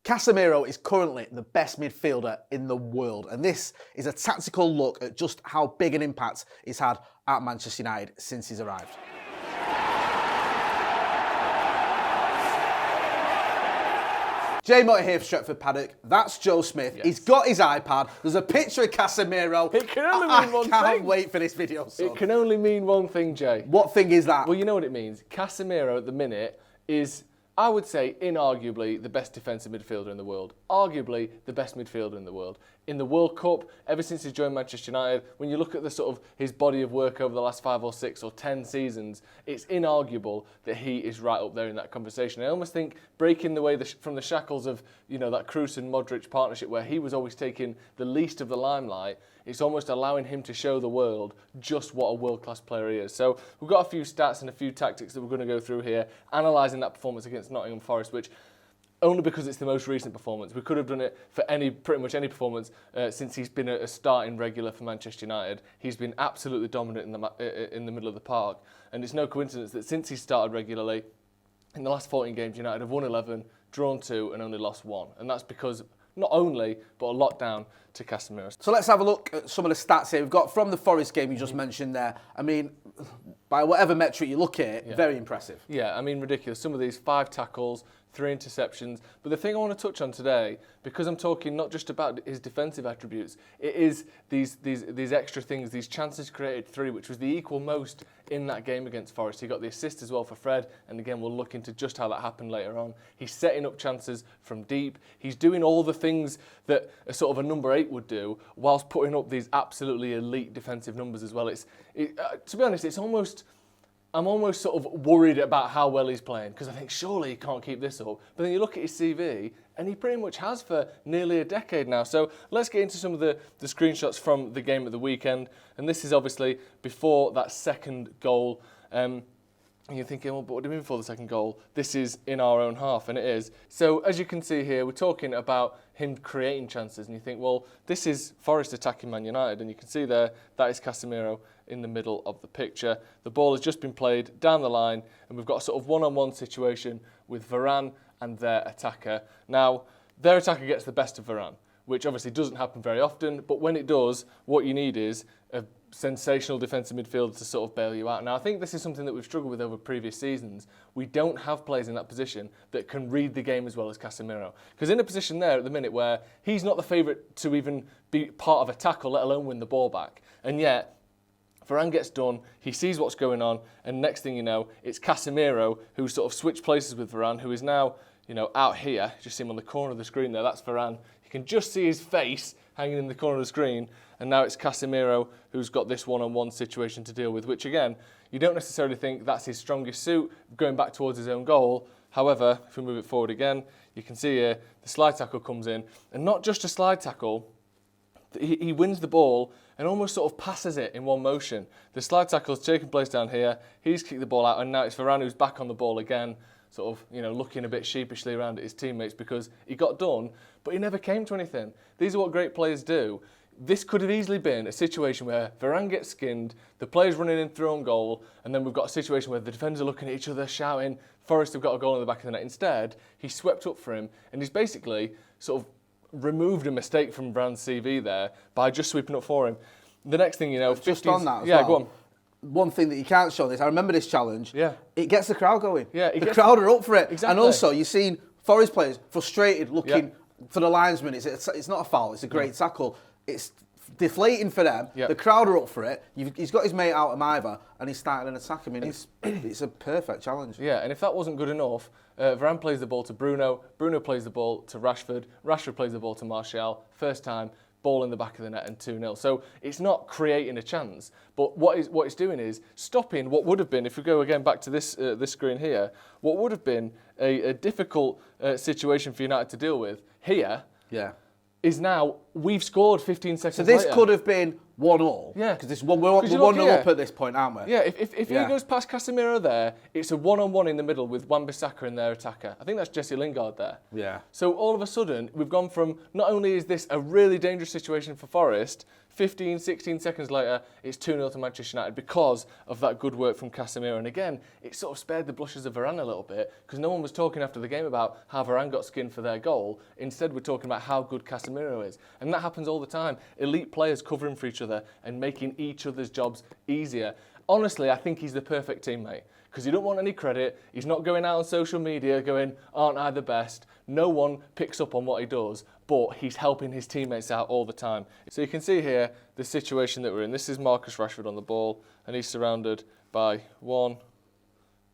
Casemiro is currently the best midfielder in the world, and this is a tactical look at just how big an impact he's had at Manchester United since he's arrived. Jay Motta here for Stretford Paddock. That's Joe Smith. Yes. He's got his iPad. There's a picture of Casemiro. It can only mean one thing. I can't wait for this video, son. It can only mean one thing, Jay. What thing is that? Well, you know what it means. Casemiro at the minute is, I would say, inarguably the best defensive midfielder in the world. Arguably the best midfielder in the world. In the World Cup, ever since he's joined Manchester United, when you look at the sort of his body of work over the last 5 or 6 or 10 seasons, it's inarguable that he is right up there in that conversation. I almost think breaking the way from the shackles of, you know, that Kroos and Modric partnership where he was always taking the least of the limelight, it's almost allowing him to show the world just what a world-class player he is. So we've got a few stats and a few tactics that we're going to go through here, analysing that performance against Nottingham Forest, which only because it's the most recent performance. We could have done it for pretty much any performance since he's been a starting regular for Manchester United. He's been absolutely dominant in the middle of the park, and it's no coincidence that since he started regularly, in the last 14 games, United have won 11, drawn 2, and only lost 1, and that's because not only, but a lot down to Casemiro. So let's have a look at some of the stats here. We've got from the Forest game you just mentioned there. I mean, by whatever metric you look at it, very impressive. Yeah, I mean, ridiculous. Some of these 5 tackles, 3 interceptions. But the thing I want to touch on today, because I'm talking not just about his defensive attributes, it is these extra things, these chances created 3, which was the equal most in that game against Forest. He got the assist as well for Fred, and again, we'll look into just how that happened later on. He's setting up chances from deep. He's doing all the things that a sort of a number 8 would do, whilst putting up these absolutely elite defensive numbers as well. To be honest, I'm almost sort of worried about how well he's playing, because I think surely he can't keep this up. But then you look at his CV, and he pretty much has for nearly a decade now. So let's get into some of the screenshots from the game at the weekend. And this is obviously before that second goal. And you're thinking, well, but what do you mean before the second goal? This is in our own half, and it is. So as you can see here, we're talking about him creating chances, and you think, well, this is Forest attacking Man United, and you can see there, that is Casemiro in the middle of the picture. The ball has just been played down the line, and we've got a sort of one-on-one situation with Varane and their attacker. Now, their attacker gets the best of Varane, which obviously doesn't happen very often, but when it does, what you need is a sensational defensive midfielder to sort of bail you out. Now, I think this is something that we've struggled with over previous seasons. We don't have players in that position that can read the game as well as Casemiro. Because in a position there at the minute where he's not the favourite to even be part of a tackle, let alone win the ball back. And yet, Varane gets done, he sees what's going on, and next thing you know, it's Casemiro who sort of switched places with Varane, who is now, you know, out here. You just see him on the corner of the screen there, that's Varane. You can just see his face hanging in the corner of the screen, and now it's Casemiro who's got this one-on-one situation to deal with, which again, you don't necessarily think that's his strongest suit, going back towards his own goal. However, if we move it forward again, you can see here, the slide tackle comes in, and not just a slide tackle, he wins the ball and almost sort of passes it in one motion. The slide tackle has taken place down here, he's kicked the ball out, and now it's Varane who's back on the ball again, sort of, you know, looking a bit sheepishly around at his teammates because he got done, but he never came to anything. These are what great players do. This could have easily been a situation where Varane gets skinned, the player's running in through on goal, and then we've got a situation where the defenders are looking at each other, shouting, Forest have got a goal in the back of the net. Instead, he swept up for him, and he's basically sort of removed a mistake from Varane's CV there by just sweeping up for him. The next thing you know, just on that as well. Go on. One thing that you can't show this, I remember this challenge. Yeah. It gets the crowd going. Yeah. The crowd are up for it. Exactly. And also, you've seen Forest players frustrated looking for the linesman. It's not a foul, it's a great tackle. It's deflating for them. The crowd are up for it. He's got his mate out of either, and he's starting an attack. I mean, it's a perfect challenge. Yeah, and if that wasn't good enough, Varane plays the ball to Bruno. Bruno plays the ball to Rashford. Rashford plays the ball to Martial. First time, ball in the back of the net and 2-0. So it's not creating a chance, but what it's doing is stopping what would have been, if we go again back to this screen here, what would have been a difficult situation for United to deal with here. Yeah. Is now we've scored 15 seconds. So this later. could have been 1-1. Yeah, because we're 1-0 up at this point, aren't we? Yeah, if he goes past Casemiro there, it's a one-on-one in the middle with Wan-Bissaka and their attacker. I think that's Jesse Lingard there. Yeah. So all of a sudden, we've gone from not only is this a really dangerous situation for Forest, 15, 16 seconds later, it's 2-0 to Manchester United because of that good work from Casemiro. And again, it sort of spared the blushes of Varane a little bit because no one was talking after the game about how Varane got skinned for their goal. Instead, we're talking about how good Casemiro is. And that happens all the time. Elite players covering for each other and making each other's jobs easier. Honestly, I think he's the perfect teammate because you don't want any credit. He's not going out on social media going, aren't I the best? No one picks up on what he does, but he's helping his teammates out all the time. So you can see here the situation that we're in. This is Marcus Rashford on the ball, and he's surrounded by 1,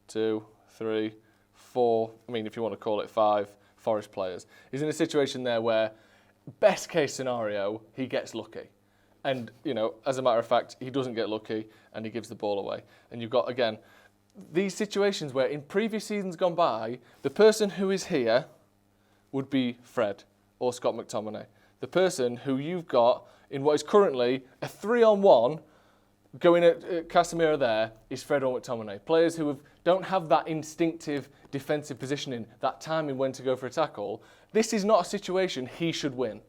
2, 3, 4, I mean, if you want to call it 5 Forest players. He's in a situation there where, best case scenario, he gets lucky. And, you know, as a matter of fact, he doesn't get lucky and he gives the ball away. And you've got, again, these situations where in previous seasons gone by, the person who is here would be Fred or Scott McTominay. The person who you've got in what is currently a 3-on-1 going at Casemiro there is Fred or McTominay. Players who don't have that instinctive defensive positioning, that timing when to go for a tackle. This is not a situation he should win.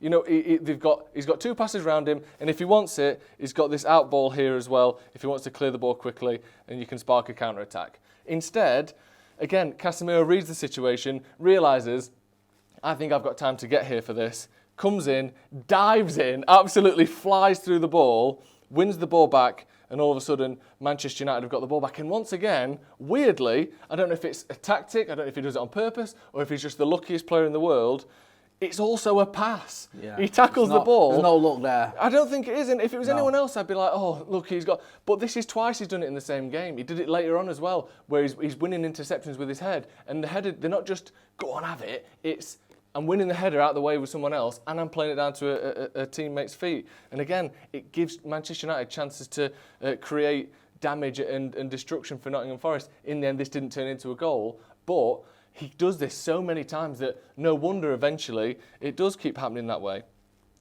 You know, he's got 2 passes around him, and if he wants it, he's got this out ball here as well, if he wants to clear the ball quickly, and you can spark a counter-attack. Instead, again, Casemiro reads the situation, realises, I think I've got time to get here for this, comes in, dives in, absolutely flies through the ball, wins the ball back, and all of a sudden, Manchester United have got the ball back. And once again, weirdly, I don't know if it's a tactic, I don't know if he does it on purpose, or if he's just the luckiest player in the world, it's also a pass. Yeah. He tackles the ball. There's no look there. I don't think it is. And if it was anyone else, I'd be like, oh, look, he's got... But this is twice he's done it in the same game. He did it later on as well, where he's winning interceptions with his head. And the header, they're not just, go on, have it. It's, I'm winning the header out the way with someone else, and I'm playing it down to a teammate's feet. And again, it gives Manchester United chances to create damage and destruction for Nottingham Forest. In the end, this didn't turn into a goal, but... He does this so many times that no wonder eventually it does keep happening that way.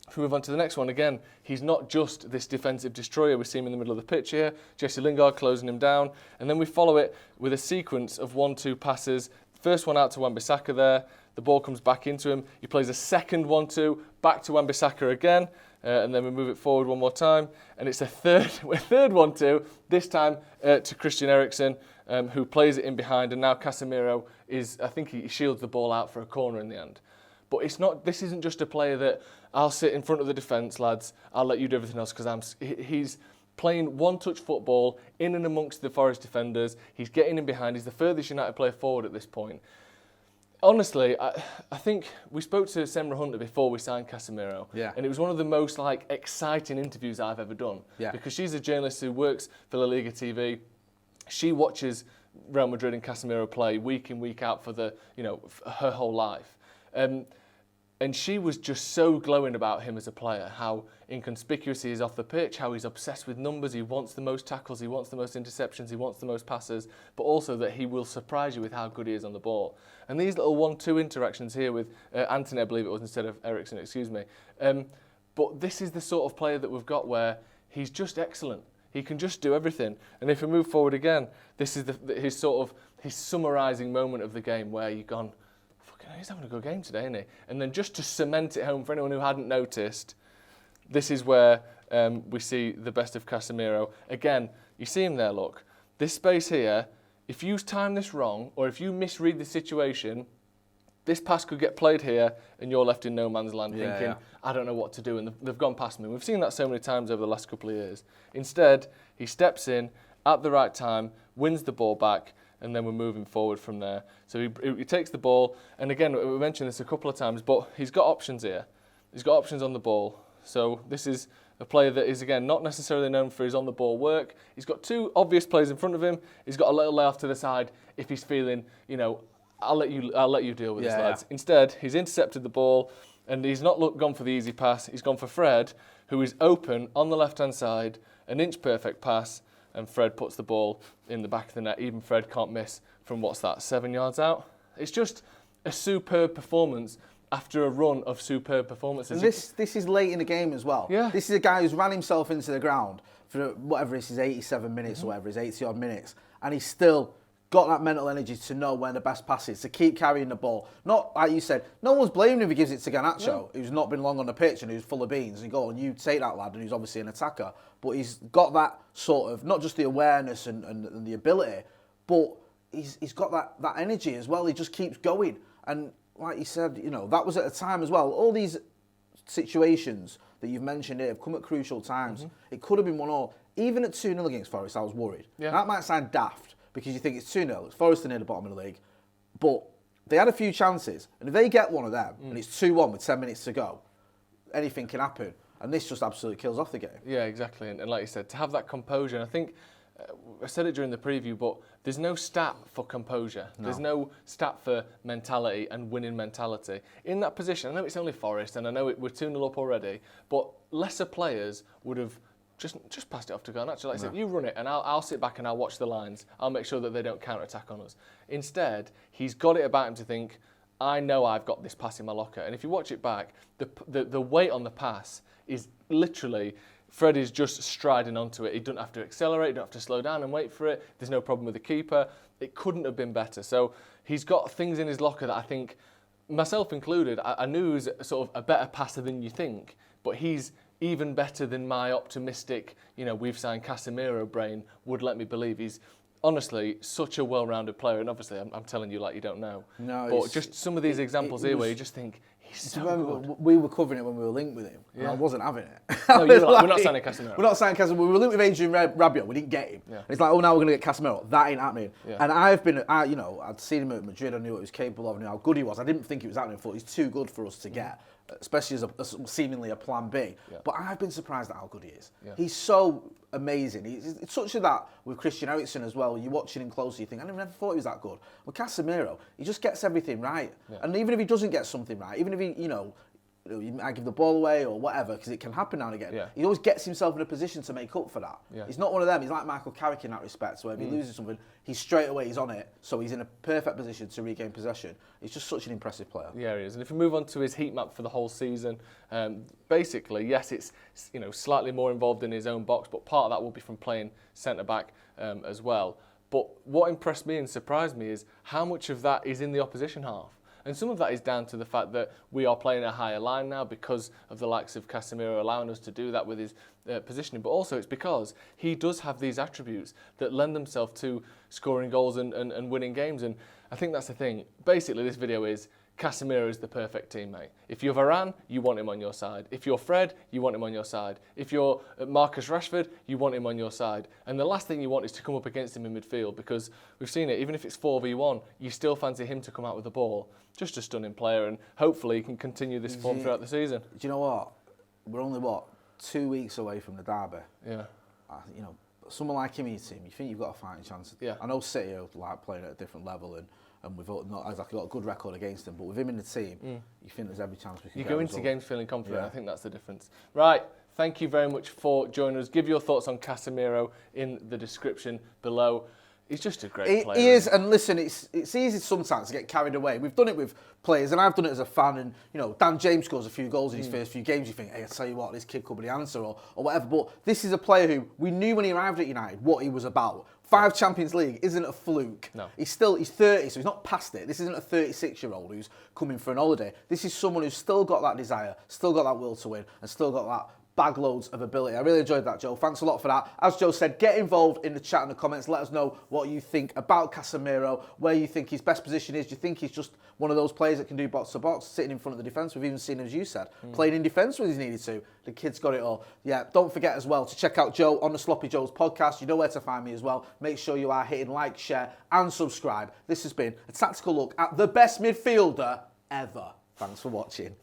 If we move on to the next one, again, he's not just this defensive destroyer. We see him in the middle of the pitch here. Jesse Lingard closing him down. And then we follow it with a sequence of 1-2 passes. First one out to Wan-Bissaka there. The ball comes back into him. He plays a second 1-2 back to Wan-Bissaka again. And then we move it forward one more time. And it's a third 1-2, this time to Christian Eriksen, who plays it in behind. And now Casemiro I think he shields the ball out for a corner in the end. But this isn't just a player that I'll sit in front of the defence, lads, I'll let you do everything else, because he's playing one-touch football in and amongst the Forest defenders. He's getting in behind. He's the furthest United player forward at this point. Honestly, I think we spoke to Semra Hunter before we signed Casemiro, and it was one of the most exciting interviews I've ever done, because she's a journalist who works for La Liga TV. She watches Real Madrid and Casemiro play week in, week out for her whole life. And she was just so glowing about him as a player, how inconspicuous he is off the pitch, how he's obsessed with numbers, he wants the most tackles, he wants the most interceptions, he wants the most passes, but also that he will surprise you with how good he is on the ball. And these little 1-2 interactions here with Anthony, I believe it was, instead of Eriksen, excuse me. But this is the sort of player that we've got where he's just excellent. He can just do everything. And if we move forward again, this is his summarising moment of the game where you've gone, fucking hell, he's having a good game today, isn't he? And then just to cement it home for anyone who hadn't noticed, this is where we see the best of Casemiro. Again, you see him there, look. This space here, if you time this wrong, or if you misread the situation, this pass could get played here and you're left in no man's land thinking, I don't know what to do, and they've gone past me. We've seen that so many times over the last couple of years. Instead, he steps in at the right time, wins the ball back, and then we're moving forward from there. So he takes the ball, and again, we mentioned this a couple of times, but he's got options here. He's got options on the ball. So this is a player that is, again, not necessarily known for his on-the-ball work. He's got 2 obvious players in front of him. He's got a little layoff to the side if he's feeling, I'll let you deal with this, lads. Instead, he's intercepted the ball, and he's not gone for the easy pass. He's gone for Fred, who is open on the left-hand side, an inch-perfect pass, and Fred puts the ball in the back of the net. Even Fred can't miss from, 7 yards out? It's just a superb performance after a run of superb performances. And this is late in the game as well. Yeah. This is a guy who's ran himself into the ground for whatever this is, 87 minutes or whatever, it's 80-odd minutes, and he's still got that mental energy to know when the best pass is, to keep carrying the ball. Not, like you said, no one's blaming him if he gives it to Garnacho, who's not been long on the pitch and who's full of beans, and go, and you take that lad, and who's obviously an attacker. But he's got that sort of, not just the awareness and the ability, but he's got that energy as well. He just keeps going. And like you said, that was at a time as well. All these situations that you've mentioned here have come at crucial times. It could have been 1-1. Even at 2-0 against Forest, I was worried. Yeah. That might sound daft because you think it's 2-0. It's Forest are near the bottom of the league. But they had a few chances. And if they get one of them and it's 2-1 with 10 minutes to go, anything can happen. And this just absolutely kills off the game. Yeah, exactly. And like you said, to have that composure, and I think I said it during the preview, but there's no stat for composure. No. There's no stat for mentality and winning mentality. In that position, I know it's only Forest, and I know we're 2-0 up already, but lesser players would have just passed it off to Garnacho. Like I said, you run it, and I'll sit back and I'll watch the lines. I'll make sure that they don't counter-attack on us. Instead, he's got it about him to think, I know I've got this pass in my locker. And if you watch it back, the weight on the pass is literally... Fred is just striding onto it. He doesn't have to accelerate, he doesn't have to slow down and wait for it. There's no problem with the keeper. It couldn't have been better. So he's got things in his locker that I think, myself included, I knew he was sort of a better passer than you think, but he's even better than my optimistic, we've signed Casemiro brain would let me believe. He's honestly such a well-rounded player, and obviously I'm telling you like you don't know. No, but just some of these examples here where you just think, so good. We were covering it when we were linked with him, and I wasn't having it. No, you were like, we're not signing Casemiro. We're not signing Casemiro. We were linked with Adrian Rabiot. We didn't get him. Yeah. And it's like, oh, now we're going to get Casemiro. That ain't happening. Yeah. And I'd seen him at Madrid. I knew what he was capable of. I knew how good he was. I didn't think it was happening. I thought he's too good for us to get, especially as seemingly a plan B. Yeah. But I've been surprised at how good he is. Yeah. He's so amazing. It's such a that with Christian Eriksen as well. You're watching him closely, you think, I never thought he was that good. With Casemiro, he just gets everything right. Yeah. And even if he doesn't get something right, even if he, you might give the ball away or whatever, because it can happen now and again. Yeah. He always gets himself in a position to make up for that. Yeah. He's not one of them. He's like Michael Carrick in that respect. So if he loses something, he's straight away, he's on it. So he's in a perfect position to regain possession. He's just such an impressive player. Yeah, he is. And if we move on to his heat map for the whole season, basically, yes, it's slightly more involved in his own box, but part of that will be from playing centre-back as well. But what impressed me and surprised me is how much of that is in the opposition half. And some of that is down to the fact that we are playing a higher line now because of the likes of Casemiro allowing us to do that with his positioning. But also it's because he does have these attributes that lend themselves to scoring goals and winning games. And I think that's the thing. Basically, this video is Casemiro is the perfect teammate. If you're Varane, you want him on your side. If you're Fred, you want him on your side. If you're Marcus Rashford, you want him on your side. And the last thing you want is to come up against him in midfield, because we've seen it, even if it's 4v1, you still fancy him to come out with the ball. Just a stunning player, and hopefully he can continue this form throughout the season. Do you know what? We're only, 2 weeks away from the derby. Yeah. Someone like him in your team, you think you've got a fighting chance. Yeah. I know City are like playing at a different level, and we've not exactly got a good record against them, but with him in the team, you think there's every chance we can get a result. You go into games feeling confident. Yeah. I think that's the difference. Right, thank you very much for joining us. Give your thoughts on Casemiro in the description below. He's just a great player. He is, and listen, it's easy sometimes to get carried away. We've done it with players, and I've done it as a fan, and Dan James scores a few goals in his first few games. You think, hey, I tell you what, this kid could be the answer, or whatever. But this is a player who we knew when he arrived at United what he was about. 5 Champions League isn't a fluke. No. He's 30, so he's not past it. This isn't a 36-year-old who's coming for an holiday. This is someone who's still got that desire, still got that will to win, and still got that bag loads of ability. I really enjoyed that, Joe. Thanks a lot for that. As Joe said, get involved in the chat and the comments. Let us know what you think about Casemiro, where you think his best position is. Do you think he's just one of those players that can do box to box, sitting in front of the defence? We've even seen him, as you said, playing in defence when he's needed to. The kid's got it all. Yeah, don't forget as well to check out Joe on the Sloppy Joe's podcast. You know where to find me as well. Make sure you are hitting like, share and subscribe. This has been a tactical look at the best midfielder ever. Thanks for watching.